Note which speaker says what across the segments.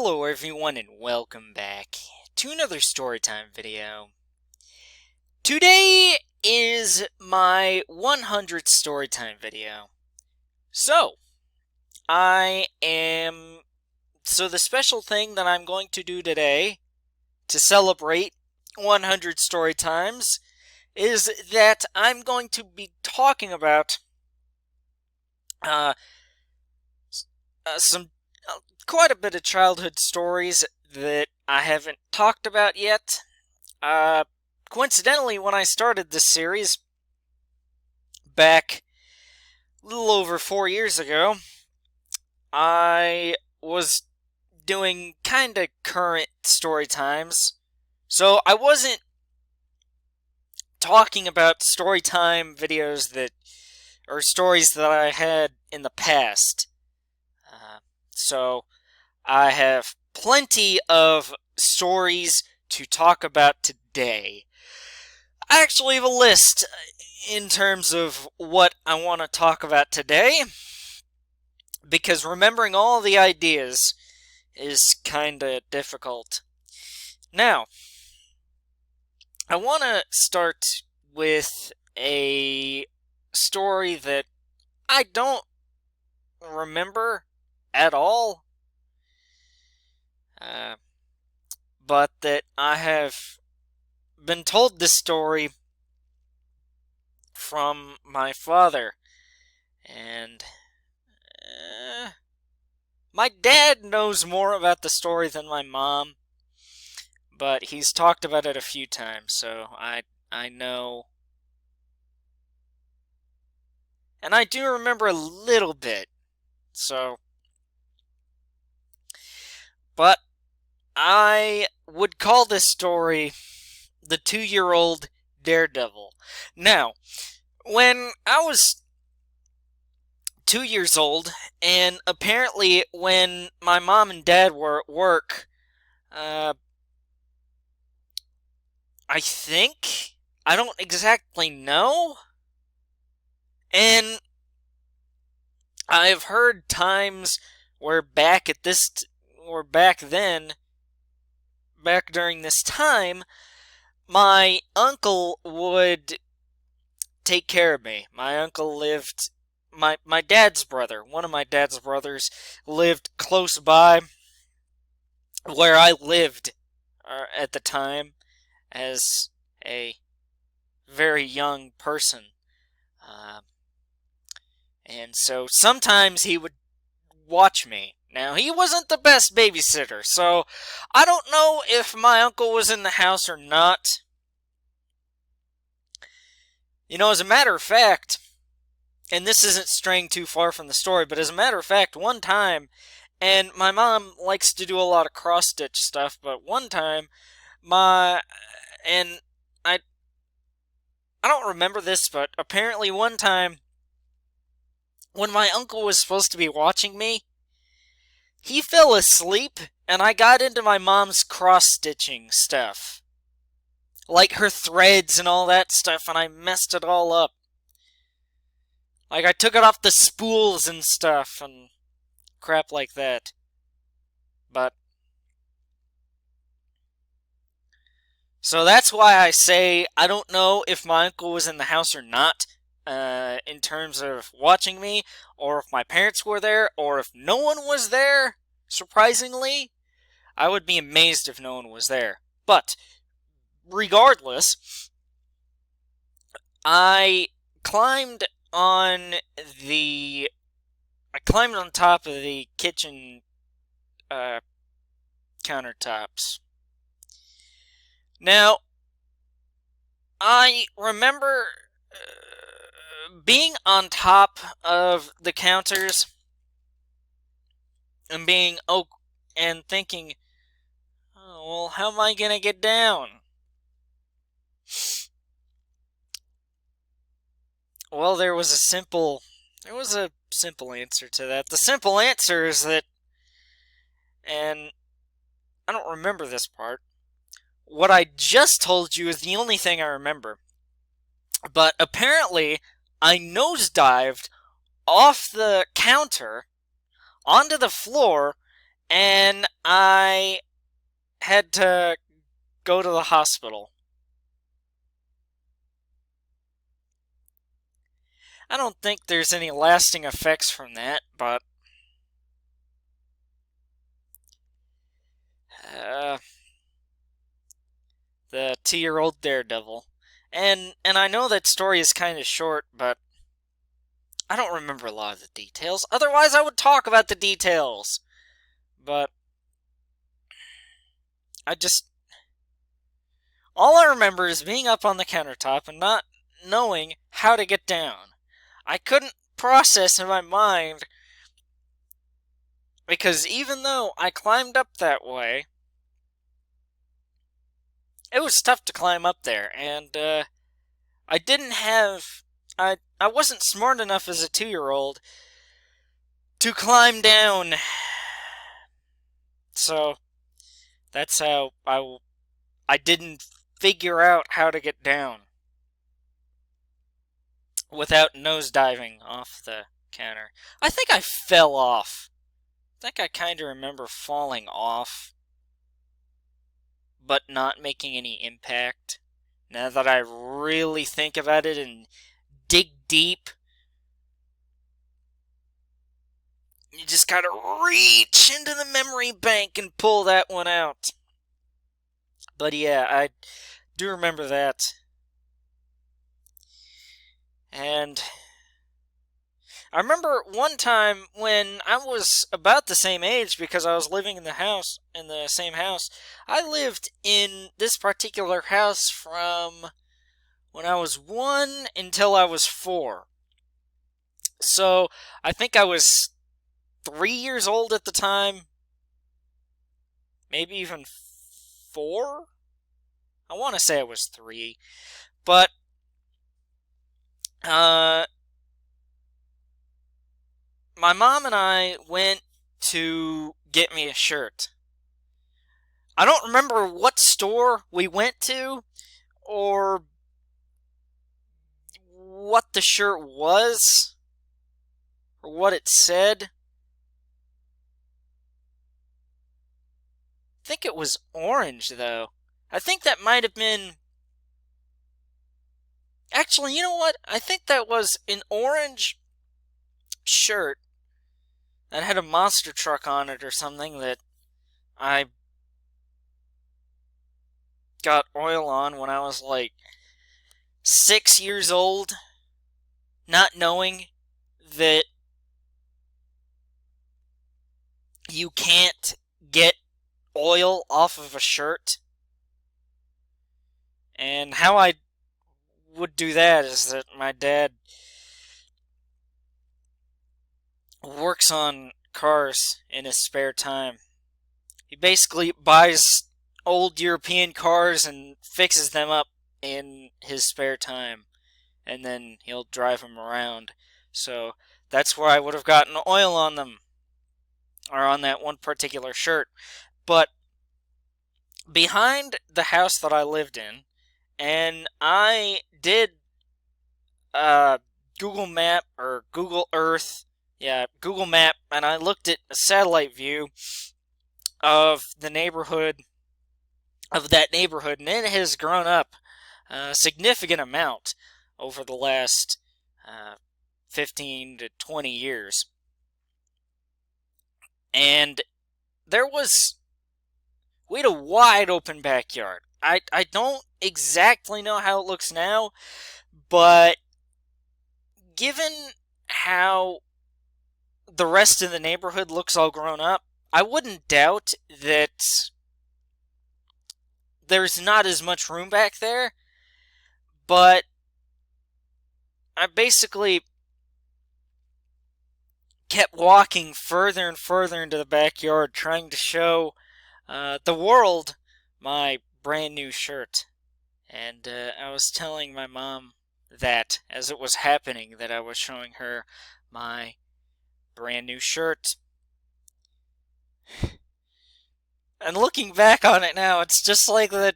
Speaker 1: Hello everyone and welcome back to another storytime video. Today is my 100th storytime video. So the special thing that I'm going to do today to celebrate 100 storytimes is that I'm going to be talking about quite a bit of childhood stories that I haven't talked about yet. Coincidentally, when I started this series back a little over 4 years ago, I was doing kind of current story times. So I wasn't talking about story time videos or stories that I had in the past. So I have plenty of stories to talk about today. I actually have a list in terms of what I want to talk about today, because remembering all the ideas is kinda difficult. Now, I want to start with a story that I don't remember at all, but that I have been told this story from my father, and my dad knows more about the story than my mom, but he's talked about it a few times, so I know. And I do remember a little bit, but I would call this story the 2-year-old daredevil. Now, when I was 2 years old, and apparently when my mom and dad were at work, I don't exactly know, and I've heard times where back during this time, my uncle would take care of me. My uncle lived, my dad's brother, one of my dad's brothers, lived close by where I lived at the time as a very young person. And so sometimes he would watch me. Now, he wasn't the best babysitter, so I don't know if my uncle was in the house or not. You know, as a matter of fact, and this isn't straying too far from the story, but as a matter of fact, one time, and my mom likes to do a lot of cross-stitch stuff, but one time, I don't remember this, but apparently one time, when my uncle was supposed to be watching me, he fell asleep, and I got into my mom's cross-stitching stuff. Like her threads and all that stuff, and I messed it all up. Like, I took it off the spools and stuff, and crap like that. So that's why I say I don't know if my uncle was in the house or not, in terms of watching me, or if my parents were there, or if no one was there, surprisingly. I would be amazed if no one was there. But, regardless, I climbed on top of the kitchen countertops. Now, I remember being on top of the counters and thinking, oh, well, how am I gonna get down? Well, there was a simple answer to that. The simple answer is that, and I don't remember this part. What I just told you is the only thing I remember. But apparently, I nosedived off the counter onto the floor and I had to go to the hospital. I don't think there's any lasting effects from that, but uh, the 2-year-old daredevil. And I know that story is kind of short, but I don't remember a lot of the details. Otherwise, I would talk about the details. But I just all I remember is being up on the countertop and not knowing how to get down. I couldn't process in my mind because even though I climbed up that way, it was tough to climb up there, and I didn't have. I wasn't smart enough as a 2-year-old to climb down. So that's how I didn't figure out how to get down without nosediving off the counter. I think I fell off. I think I kind of remember falling off, but not making any impact. Now that I really think about it and dig deep, you just gotta reach into the memory bank and pull that one out. But yeah, I do remember that. And I remember one time when I was about the same age because I was living in the same house. I lived in this particular house from when I was 1 until I was 4. So I think I was 3 years old at the time, maybe even 4. I want to say I was 3, but my mom and I went to get me a shirt. I don't remember what store we went to or what the shirt was or what it said. I think it was orange, though. I think that might have been. Actually, you know what? I think that was an orange shirt that had a monster truck on it or something that I got oil on when I was like 6 years old, not knowing that you can't get oil off of a shirt. And how I would do that is that my dad works on cars in his spare time. He basically buys old European cars and fixes them up in his spare time, and then he'll drive them around. So that's where I would have gotten oil on them, or on that one particular shirt. But behind the house that I lived in, and I did Google Map or Google Earth, yeah, Google Map, and I looked at a satellite view of the neighborhood, of that neighborhood, and it has grown up a significant amount over the last 15 to 20 years. And we had a wide open backyard. I don't exactly know how it looks now, but given how the rest of the neighborhood looks all grown up, I wouldn't doubt that there's not as much room back there, but I basically kept walking further and further into the backyard trying to show the world my brand new shirt. And I was telling my mom that as it was happening, that I was showing her my brand new shirt. And looking back on it now, it's just like that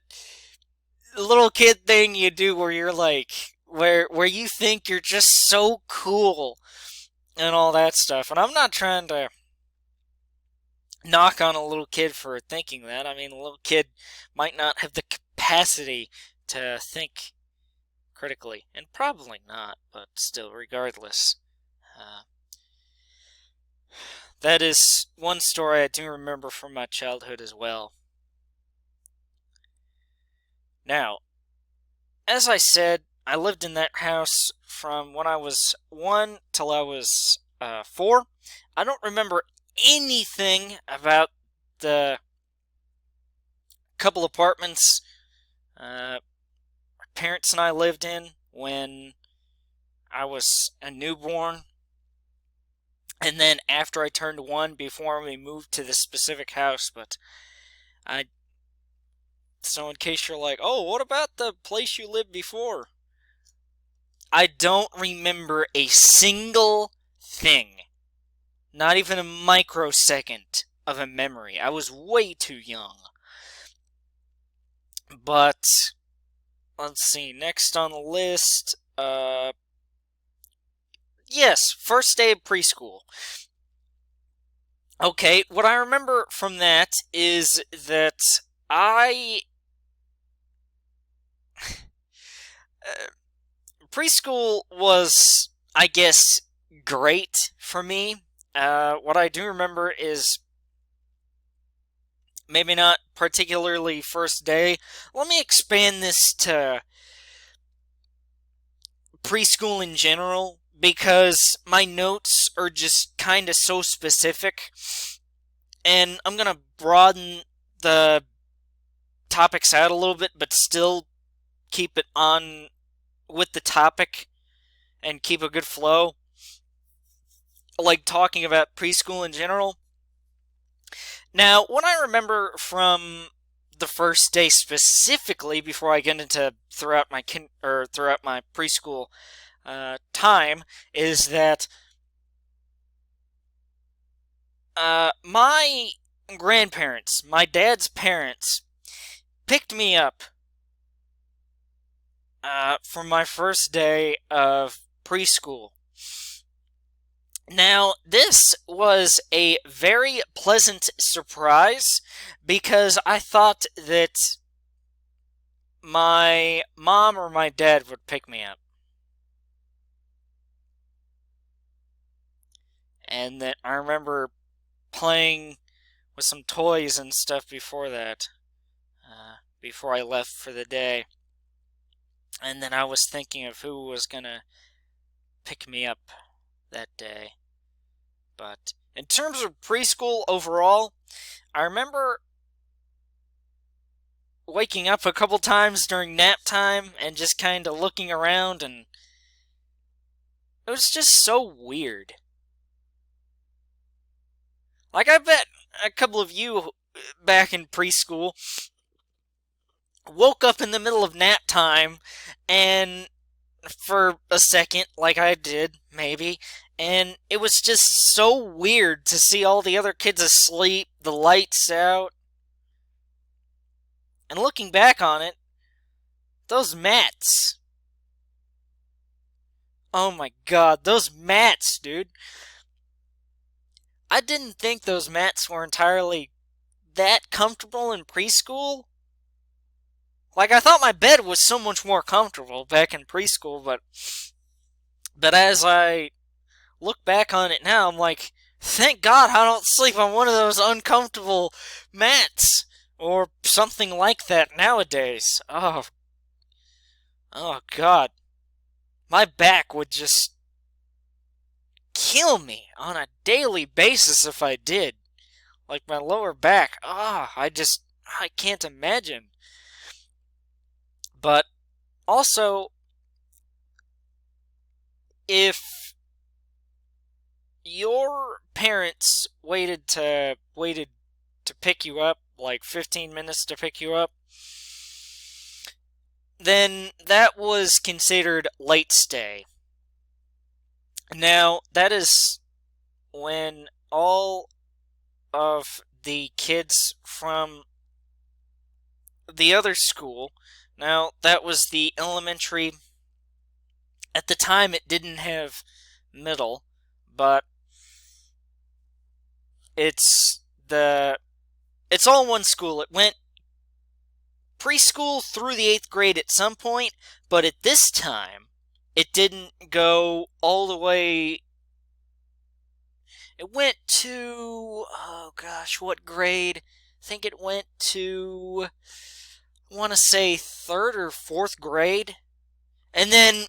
Speaker 1: little kid thing you do where you're like, where you think you're just so cool and all that stuff. And I'm not trying to knock on a little kid for thinking that. I mean, a little kid might not have the capacity to think critically, and probably not, but still, regardless. Uh, that is one story I do remember from my childhood as well. Now, as I said, I lived in that house from when I was 1 till I was 4. I don't remember anything about the couple apartments my parents and I lived in when I was a newborn. And then after I turned 1, before we moved to this specific house. But I, so in case you're like, oh, what about the place you lived before? I don't remember a single thing. Not even a microsecond of a memory. I was way too young. But let's see, next on the list, yes, first day of preschool. Okay, what I remember from that is that I preschool was, I guess, great for me. What I do remember is maybe not particularly first day. Let me expand this to preschool in general, because my notes are just kind of so specific, and I'm going to broaden the topics out a little bit, but still keep it on with the topic and keep a good flow, like talking about preschool in general. Now, what I remember from the first day specifically, before I get into throughout my preschool time, is that my grandparents, my dad's parents, picked me up for my first day of preschool. Now, this was a very pleasant surprise because I thought that my mom or my dad would pick me up. And that I remember playing with some toys and stuff before that, before I left for the day. And then I was thinking of who was gonna pick me up that day. But in terms of preschool overall, I remember waking up a couple times during nap time and just kind of looking around, and it was just so weird. Like, I bet a couple of you back in preschool woke up in the middle of nap time and for a second, like I did, maybe, and it was just so weird to see all the other kids asleep, the lights out. And looking back on it, those mats. Oh my god, those mats, dude. I didn't think those mats were entirely that comfortable in preschool. Like, I thought my bed was so much more comfortable back in preschool, but as I look back on it now, I'm like, thank God I don't sleep on one of those uncomfortable mats or something like that nowadays. Oh God. My back would just kill me on a daily basis if I did. Like my lower back. I can't imagine. But also, if your parents waited to pick you up, like 15 minutes to pick you up, then that was considered late stay. Now, that is when all of the kids from the other school, now that was the elementary, at the time it didn't have middle, but it's the it's all one school. It went preschool through the 8th grade at some point, but at this time, it didn't go all the way. It went to, oh gosh, what grade? I think it went to, I want to say 3rd or 4th grade. And then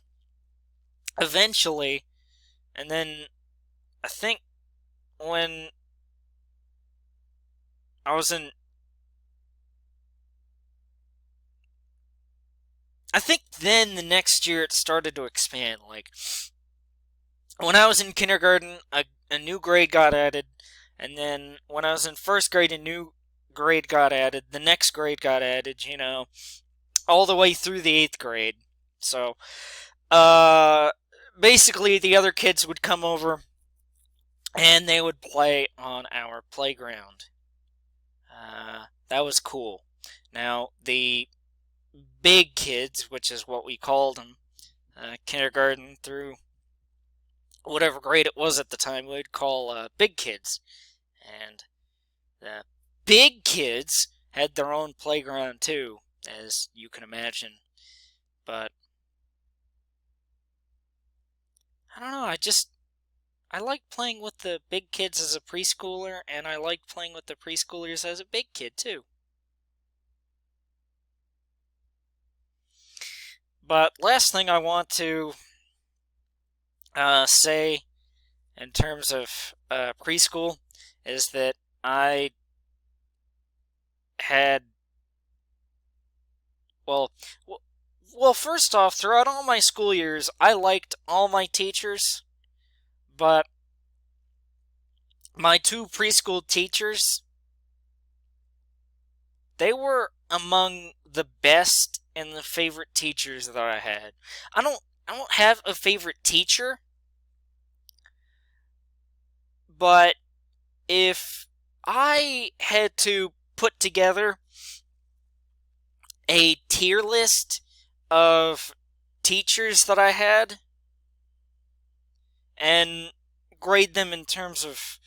Speaker 1: eventually, and then I think when I was in, I think then the next year it started to expand. Like, when I was in kindergarten, a new grade got added, and then when I was in 1st grade, a new grade got added, the next grade got added, all the way through the 8th grade. So, uh, basically, the other kids would come over, and they would play on our playground. That was cool. Now, the big kids, which is what we called them, kindergarten through whatever grade it was at the time, we'd call big kids. And the big kids had their own playground too, as you can imagine. But I don't know, I like playing with the big kids as a preschooler, and I like playing with the preschoolers as a big kid too. But last thing I want to say in terms of preschool is that I had, well, first off, throughout all my school years, I liked all my teachers, but my 2 preschool teachers, they were among the best and the favorite teachers that I had. I don't have a favorite teacher, but if I had to put together a tier list of teachers that I had and grade them in terms of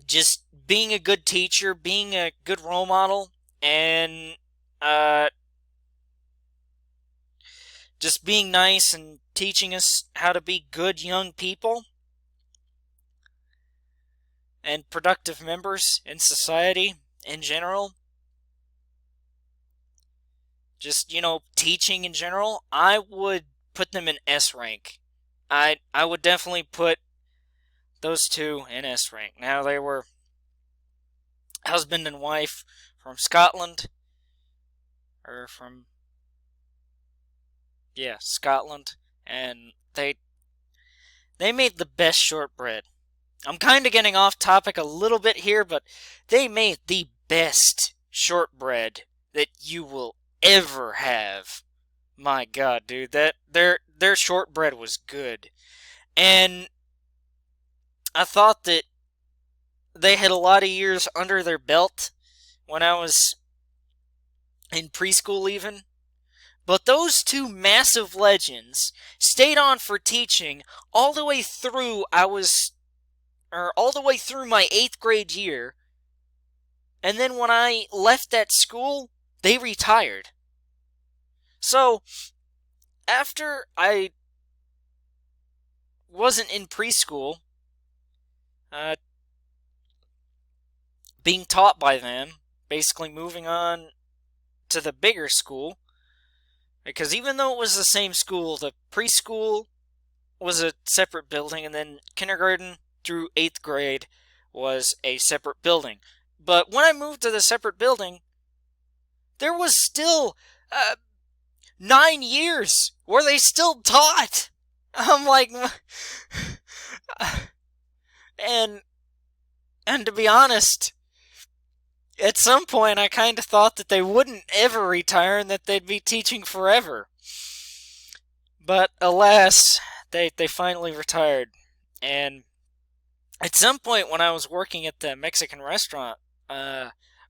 Speaker 1: just being a good teacher, being a good role model, and just being nice and teaching us how to be good young people and productive members in society in general. Just, teaching in general, I would put them in S rank. I would definitely put those 2 in S rank. Now, they were husband and wife from Scotland, or from, Scotland, and they made the best shortbread. I'm kind of getting off topic a little bit here, but they made the best shortbread that you will ever have. My God, dude, that their shortbread was good. And I thought that they had a lot of years under their belt when I was in preschool even. But those 2 massive legends stayed on for teaching all the way through all the way through my 8th grade year. And then when I left that school, they retired. So, after I wasn't in preschool, being taught by them, basically moving on to the bigger school, because even though it was the same school, the preschool was a separate building, and then kindergarten through 8th grade was a separate building. But when I moved to the separate building, there was still 9 years where they still taught. I'm like, and to be honest, at some point I kind of thought that they wouldn't ever retire and that they'd be teaching forever. But alas, they finally retired. And at some point when I was working at the Mexican restaurant,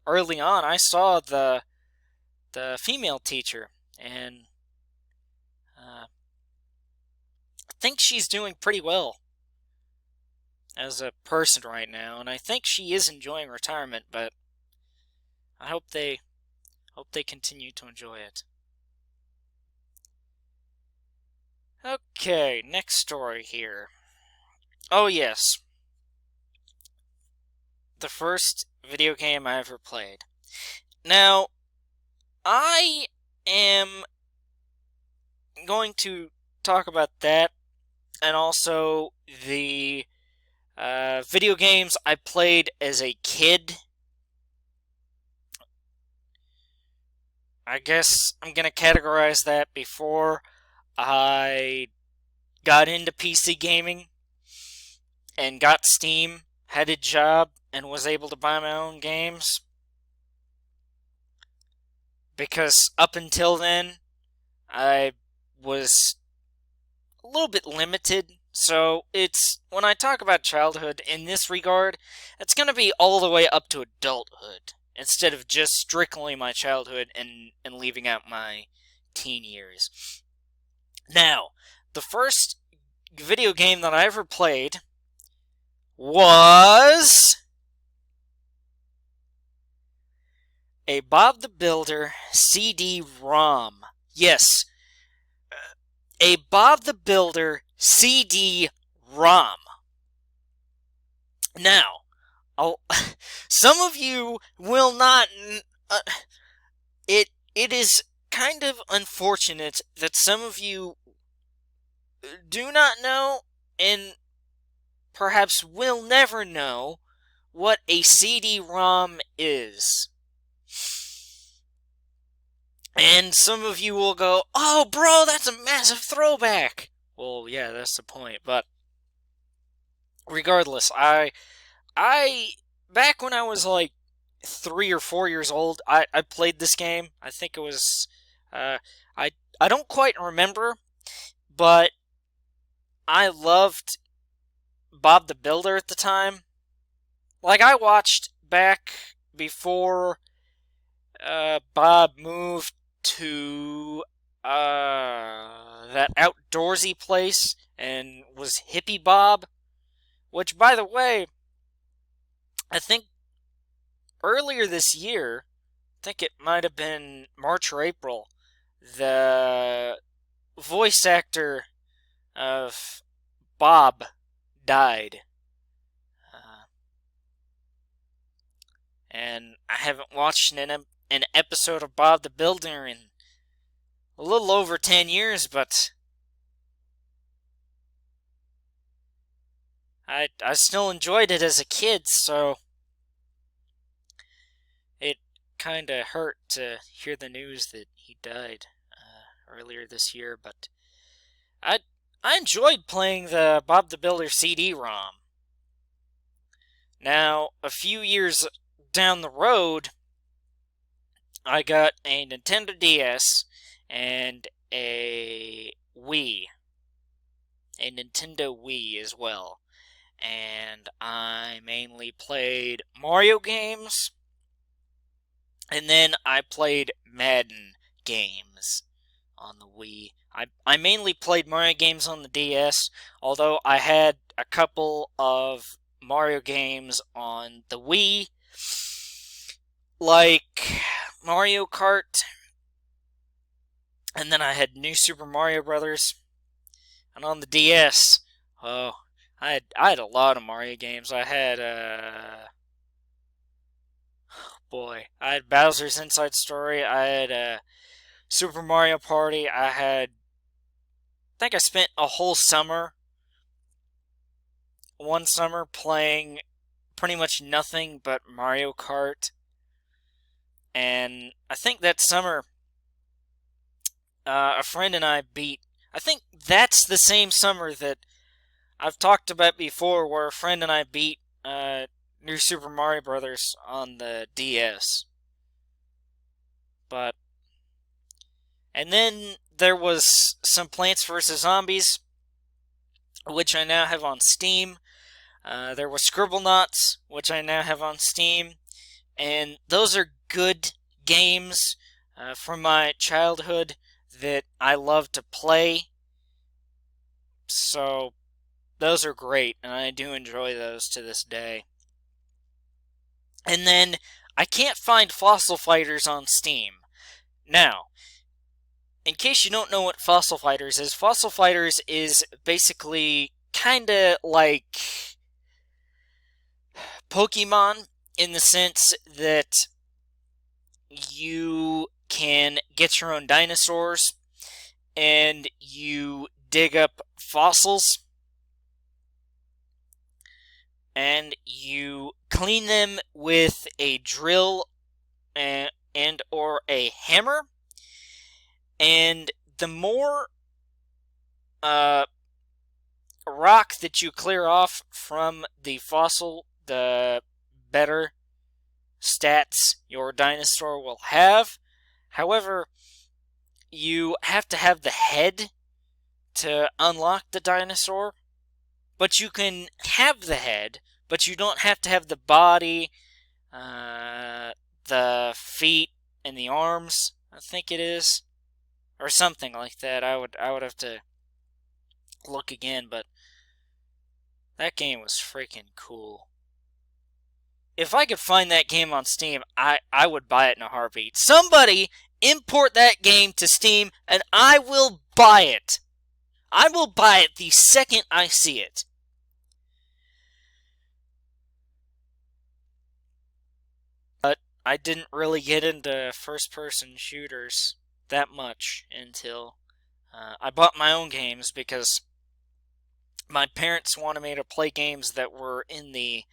Speaker 1: early on, I saw the female teacher, and I think she's doing pretty well. as a person right now, and I think she is enjoying retirement, but I hope they continue to enjoy it. Okay, next story here. Oh yes, the first video game I ever played. Now, I am going to talk about that, and also the video games I played as a kid. I guess I'm going to categorize that before I got into PC gaming and got Steam, had a job, and was able to buy my own games. Because up until then, I was a little bit limited. So it's, when I talk about childhood in this regard, it's going to be all the way up to adulthood, instead of just strictly my childhood and leaving out my teen years. Now, the first video game that I ever played was a Bob the Builder CD-ROM. Yes, a Bob the Builder CD-ROM. Now, some of you will not... It is kind of unfortunate that some of you do not know, and perhaps will never know, what a CD-ROM is. And some of you will go, "Oh, bro, that's a massive throwback." Well, yeah, that's the point. But regardless, I back when I was like 3 or 4 years old, I played this game. I think it was, I don't quite remember, but I loved Bob the Builder at the time. Like, I watched back before Bob moved to that outdoorsy place and was Hippie Bob, which, by the way, I think earlier this year, I think it might have been March or April, the voice actor of Bob died. And I haven't watched an episode of Bob the Builder in a little over 10 years, but I still enjoyed it as a kid, so it kind of hurt to hear the news that he died earlier this year, but I enjoyed playing the Bob the Builder CD-ROM. Now, a few years down the road, I got a Nintendo DS and a Wii. A Nintendo Wii as well. And I mainly played Mario games, and then I played Madden games on the Wii. I mainly played Mario games on the DS, although I had a couple of Mario games on the Wii, like Mario Kart, and then I had New Super Mario Brothers. And on the DS, oh, I had a lot of Mario games. I had I had Bowser's Inside Story. I had Super Mario Party. I think I spent a whole summer, one summer, playing pretty much nothing but Mario Kart. And I think that summer, a friend and I beat... I think that's the same summer that I've talked about before, where a friend and I beat New Super Mario Brothers on the DS. And then there was some Plants vs. Zombies, which I now have on Steam. There was Scribblenauts, which I now have on Steam. And those are good games from my childhood that I love to play. So those are great, and I do enjoy those to this day. And then I can't find Fossil Fighters on Steam. Now, in case you don't know what Fossil Fighters is basically kinda like Pokemon, in the sense that you can get your own dinosaurs and you dig up fossils and you clean them with a drill and or a hammer, and the more rock that you clear off from the fossil, the better stats your dinosaur will have. However, you have to have the head to unlock the dinosaur, but you can have the head, but you don't have to have the body, the feet, and the arms, I think it is, or something like that. I would have to look again, but that game was freaking cool. If I could find that game on Steam, I would buy it in a heartbeat. Somebody import that game to Steam, and I will buy it. I will buy it the second I see it. But I didn't really get into first-person shooters that much until I bought my own games, because my parents wanted me to play games that were in the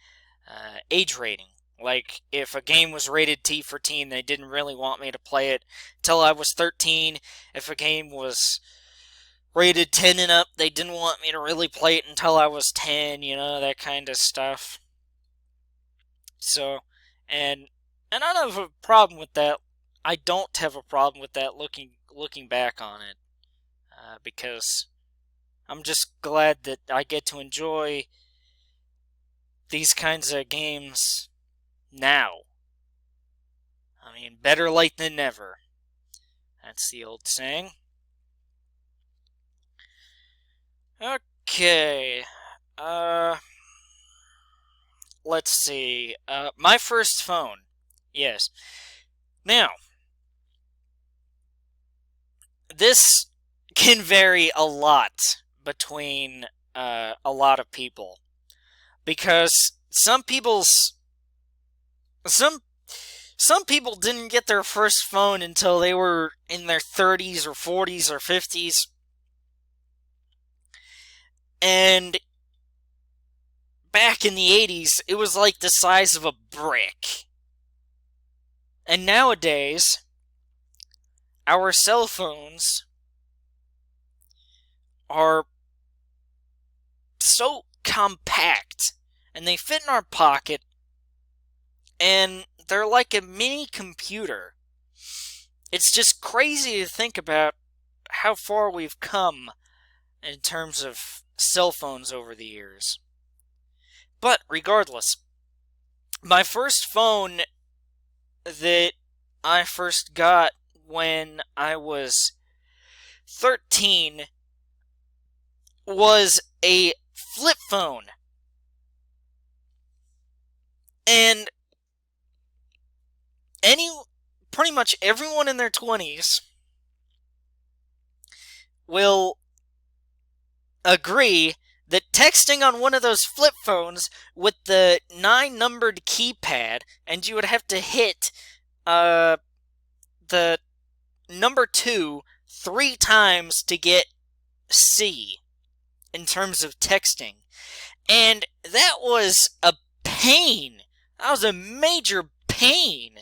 Speaker 1: age rating. Like, if a game was rated T for teen, they didn't really want me to play it till I was 13. If a game was rated 10 and up, they didn't want me to really play it until I was 10, that kind of stuff. So, and I don't have a problem with that. I don't have a problem with that looking back on it, because I'm just glad that I get to enjoy these kinds of games now. I mean, better late than never. That's the old saying. Okay. Let's see. My first phone. Yes. Now, this can vary a lot between a lot of people, because some people didn't get their first phone until they were in their 30s or 40s or 50s, and back in the 80s it was like the size of a brick. And nowadays our cell phones are so compact, and they fit in our pocket, and they're like a mini computer. It's just crazy to think about how far we've come in terms of cell phones over the years. But regardless, my first phone that I first got when I was 13 was a flip phone. And pretty much everyone in their 20s will agree that texting on one of those flip phones with the 9-numbered keypad, and you would have to hit the number 2 3 times to get C in terms of texting. And that was a pain. That was a major pain.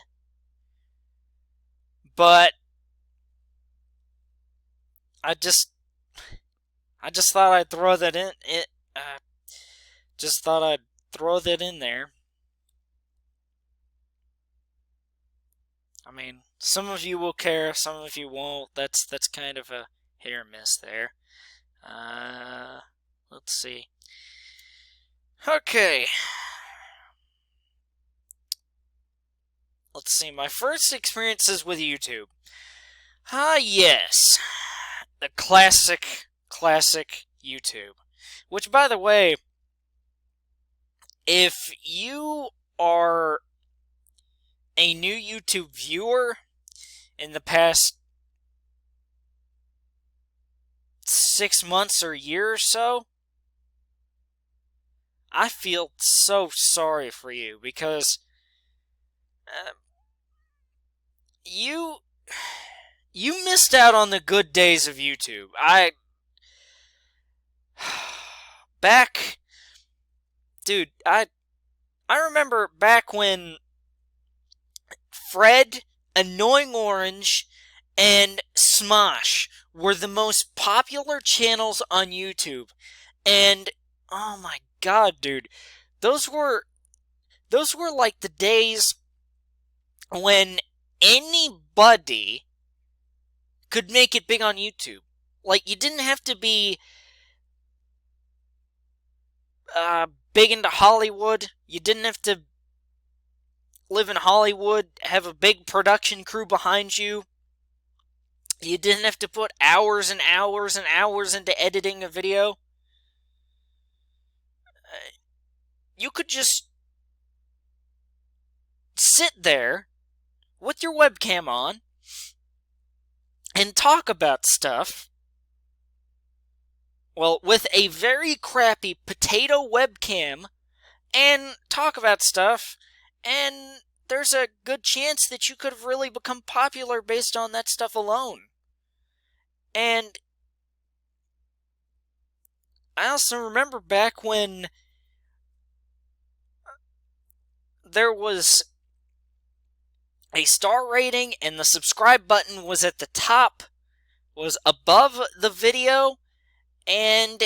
Speaker 1: But I just thought I'd throw that in. Just thought I'd throw that in there. I mean, some of you will care, some of you won't. That's kind of a hit or miss there. Let's see. Okay. Let's see. My first experiences with YouTube. Yes. The classic YouTube. Which, by the way, if you are a new YouTube viewer in the past 6 months or a year or so, I feel so sorry for you because you missed out on the good days of YouTube. Dude, I remember back when Fred, Annoying Orange, and Smosh were the most popular channels on YouTube. And oh my god, dude, those were like the days when anybody could make it big on YouTube. Like, you didn't have to be big into Hollywood. You didn't have to live in Hollywood, have a big production crew behind you. You didn't have to put hours and hours and hours into editing a video. You could just sit there with your webcam on and talk about stuff. Well, with a very crappy potato webcam, and talk about stuff, and there's a good chance that you could have really become popular based on that stuff alone. And I also remember back when there was a star rating and the subscribe button was at the top, was above the video, and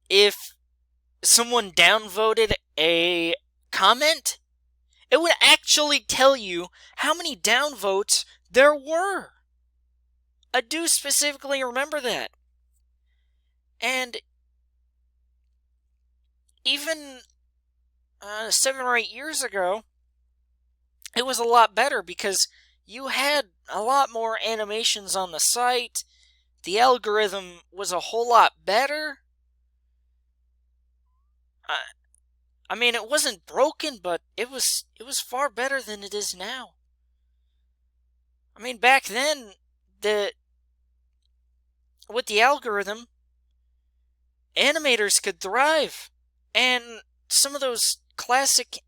Speaker 1: if someone downvoted a comment, it would actually tell you how many downvotes there were. I do specifically remember that. And even 7 or 8 years ago, it was a lot better because you had a lot more animations on the site. The algorithm was a whole lot better. I mean, it wasn't broken, but it was far better than it is now. I mean, back then, with the algorithm, animators could thrive, and some of those classic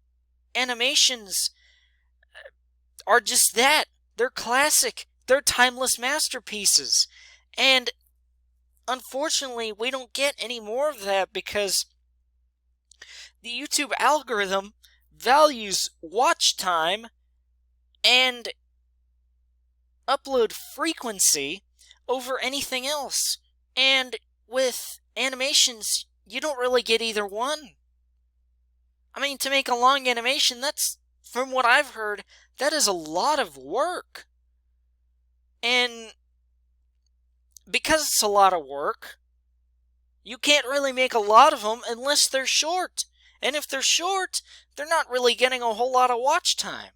Speaker 1: animations are just that. They're classic. They're timeless masterpieces. And unfortunately, we don't get any more of that because the YouTube algorithm values watch time and upload frequency over anything else. And with animations, you don't really get either one. I mean, to make a long animation, that's, from what I've heard, that is a lot of work. And because it's a lot of work, you can't really make a lot of them unless they're short. And if they're short, they're not really getting a whole lot of watch time.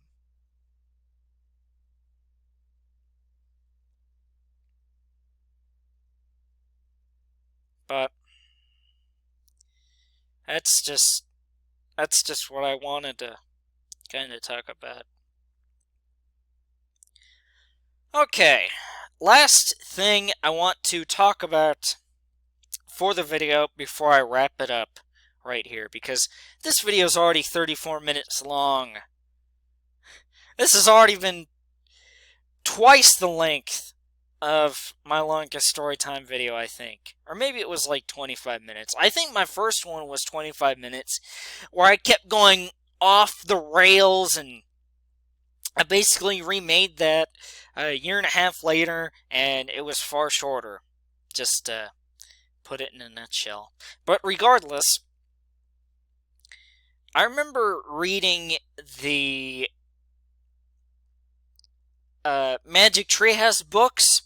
Speaker 1: But that's just what I wanted to kind of talk about. Okay, last thing I want to talk about for the video before I wrap it up right here, because this video is already 34 minutes long. This has already been twice the length of my longest storytime video, I think. Or maybe it was like 25 minutes. I think my first one was 25 minutes, where I kept going off the rails, and I basically remade that a year and a half later, and it was far shorter. Just put it in a nutshell. But regardless, I remember reading the Magic Treehouse books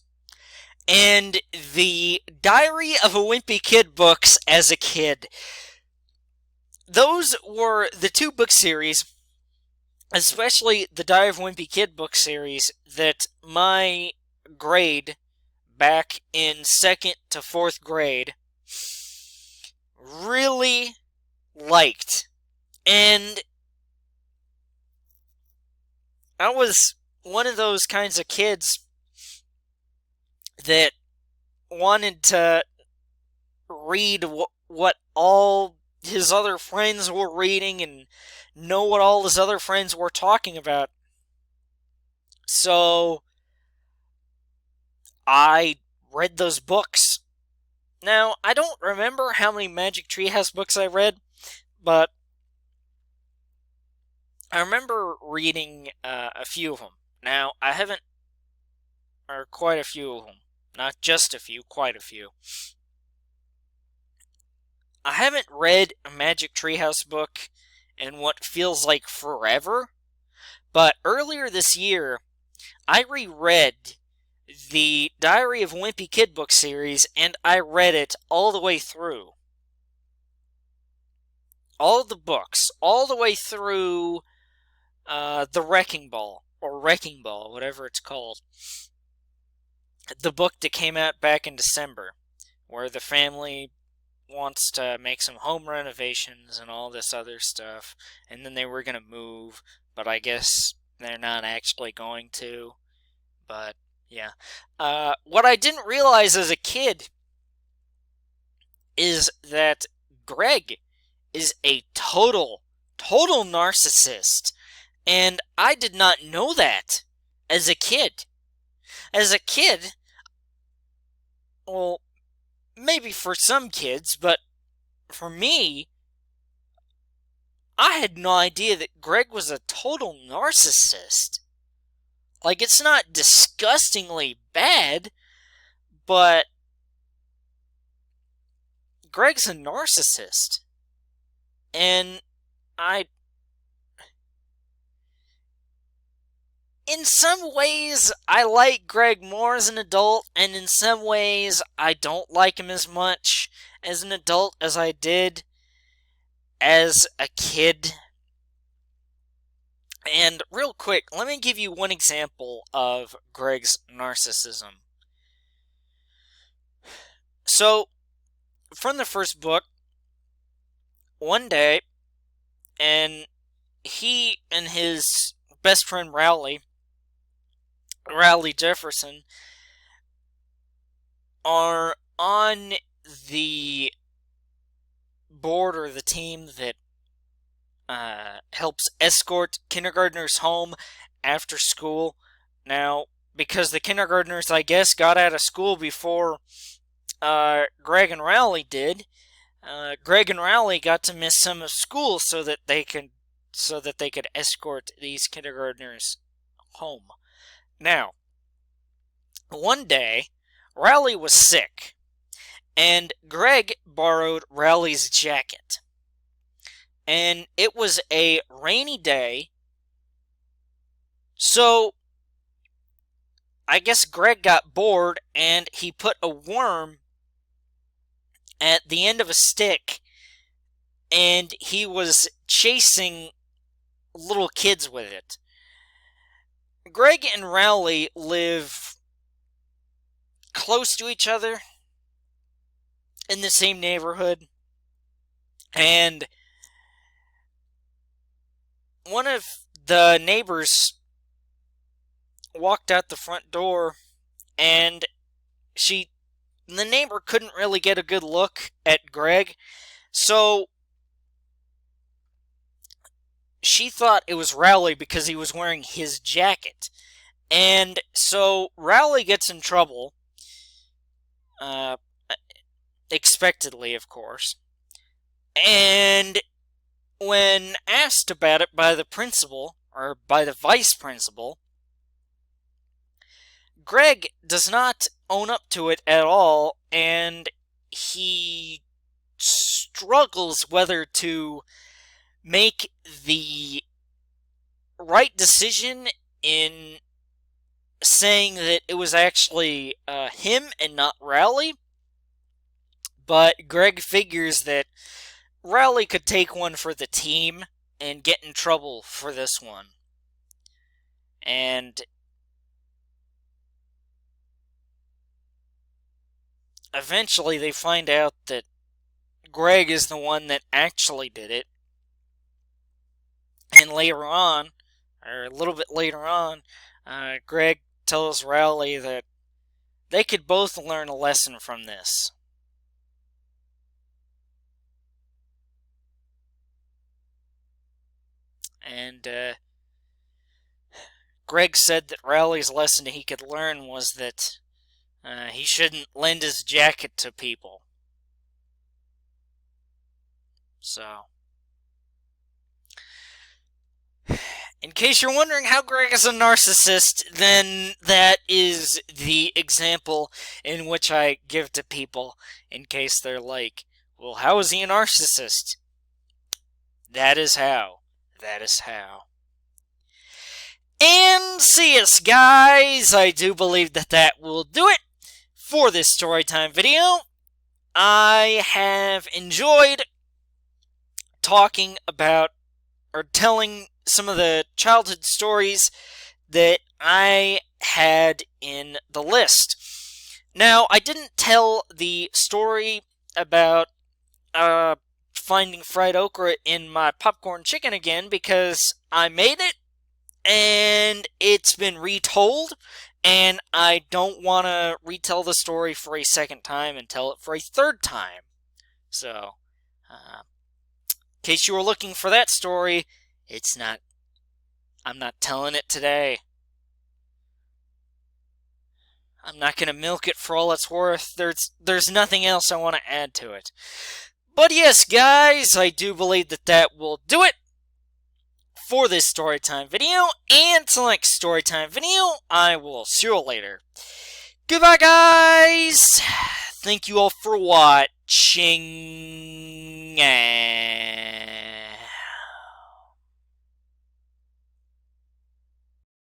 Speaker 1: and the Diary of a Wimpy Kid books as a kid. Those were the two book series, especially the Diary of a Wimpy Kid book series, that my grade back in 2nd to 4th grade really liked. And I was one of those kinds of kids that wanted to read what all his other friends were reading and know what all his other friends were talking about. So I read those books. Now, I don't remember how many Magic Treehouse books I read, but I remember reading a few of them. Now, I haven't, or quite a few of them. Not just a few, quite a few. I haven't read a Magic Treehouse book in what feels like forever, but earlier this year, I reread the Diary of Wimpy Kid book series, and I read it all the way through. All the books, all the way through The Wrecking Ball, or Wrecking Ball, whatever it's called. The book that came out back in December, where the family wants to make some home renovations and all this other stuff, and then they were going to move, but I guess they're not actually going to. But, yeah. What I didn't realize as a kid is that Greg is a total narcissist. And I did not know that as a kid. As a kid, well, maybe for some kids, but for me, I had no idea that Greg was a total narcissist. Like, it's not disgustingly bad, but Greg's a narcissist. And in some ways, I like Greg more as an adult, and in some ways, I don't like him as much as an adult as I did as a kid. And real quick, let me give you one example of Greg's narcissism. So, from the first book, one day, and he and his best friend Rowley Jefferson, are on the board or the team that helps escort kindergartners home after school. Now, because the kindergartners, I guess, got out of school before Greg and Rowley did, Greg and Rowley got to miss some of school so that they could escort these kindergartners home. Now, one day, Rowley was sick, and Greg borrowed Rowley's jacket. And it was a rainy day, so I guess Greg got bored, and he put a worm at the end of a stick, and he was chasing little kids with it. Greg and Rowley live close to each other in the same neighborhood, and one of the neighbors walked out the front door, and the neighbor couldn't really get a good look at Greg, so she thought it was Rowley because he was wearing his jacket. And so Rowley gets in trouble, expectedly, of course. And when asked about it by the principal, or by the vice principal, Greg does not own up to it at all, and he struggles whether to make the right decision in saying that it was actually him and not Rowley. But Greg figures that Rowley could take one for the team and get in trouble for this one. And eventually they find out that Greg is the one that actually did it. And later on, or a little bit later on, Greg tells Rowley that they could both learn a lesson from this. And Greg said that Rowley's lesson he could learn was that he shouldn't lend his jacket to people. So, in case you're wondering how Greg is a narcissist, then that is the example in which I give to people in case they're like, well, how is he a narcissist? That is how. That is how. And see us, guys. I do believe that will do it for this storytime video. I have enjoyed talking about or telling some of the childhood stories that I had in the list. Now, I didn't tell the story about finding fried okra in my popcorn chicken again because I made it and it's been retold, and I don't want to retell the story for a second time and tell it for a third time. So, in case you were looking for that story, I'm not telling it today. I'm not going to milk it for all it's worth. There's nothing else I want to add to it. But yes, guys, I do believe that will do it for this storytime video. And until next storytime video, I will see you all later. Goodbye, guys. Thank you all for watching.